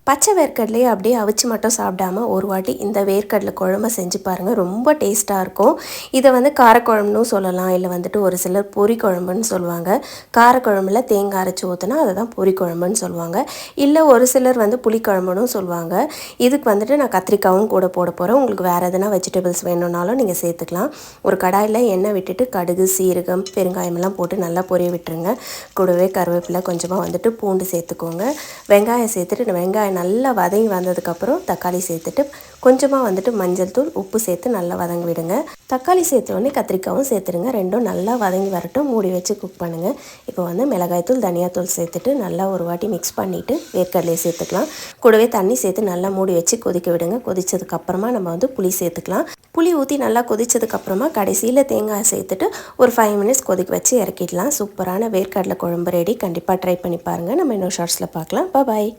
பச்சை வேர்க்கடலையே அப்படியே அவிச்சு மட்டும் சாப்பிடாம ஒரு வாட்டி இந்த வேர்க்கடலை குழம்பு செஞ்சு பாருங்கள். ரொம்ப டேஸ்ட்டாக இருக்கும். இதை வந்து காரக்குழம்புன்னு சொல்லலாம், இல்லை வந்துட்டு ஒரு சிலர் பொரி குழம்புன்னு சொல்லுவாங்க. காரக்குழம்புல தேங்காய் அரைச்சி ஊற்றினா அதை தான் பொரி குழம்புன்னு சொல்லுவாங்க. இல்லை ஒரு சிலர் வந்து புளிக்குழம்புன்னு சொல்லுவாங்க. இதுக்கு வந்துட்டு நான் கத்திரிக்காயும் கூட போட போகிறேன். உங்களுக்கு வேறு எதனா வெஜிடபிள்ஸ் வேணும்னாலும் நீங்கள் சேர்த்துக்கலாம். ஒரு கடாயில் எண்ணெய் விட்டுட்டு கடுகு, சீரகம், பெருங்காயமெல்லாம் போட்டு நல்லா பொரிய விட்டுருங்க. கூடவே கருவேப்பிலை, கொஞ்சமாக வந்துட்டு பூண்டு சேர்த்துக்கோங்க. வெங்காயம் சேர்த்துட்டு வெங்காயம் நல்லா வதங்கி வந்ததுக்கப்புறம் தக்காளி சேர்த்துட்டு கொஞ்சமாக வந்துட்டு மஞ்சள் தூள், உப்பு சேர்த்து நல்லா வதங்கி விடுங்க. தக்காளி சேர்த்தோடனே கத்திரிக்காயும் சேர்த்துடுங்க. ரெண்டும் நல்லா வதங்கி வரட்டும். மூடி வச்சு குக் பண்ணுங்கள். இப்போ வந்து மிளகாய்த்தூள், தனியாத்தூள் சேர்த்துட்டு நல்லா ஒரு வாட்டி மிக்ஸ் பண்ணிவிட்டு வேர்க்கடலையை சேர்த்துக்கலாம். கூடவே தண்ணி சேர்த்து நல்லா மூடி வச்சு கொதிக்க விடுங்க. கொதித்ததுக்கப்புறமா நம்ம வந்து புளி சேர்த்துக்கலாம். புளி ஊற்றி நல்லா கொதித்ததுக்கப்புறமா கடைசியில் தேங்காய் சேர்த்துட்டு ஒரு 5 மினிட்ஸ் கொதிக்க வச்சு இறக்கிடலாம். சூப்பரான வேர்க்கடலை குழம்பு ரெடி. கண்டிப்பாக ட்ரை பண்ணி பாருங்கள். நம்ம இன்னொரு ஷார்ட்ஸில் பார்க்கலாம். பாய்.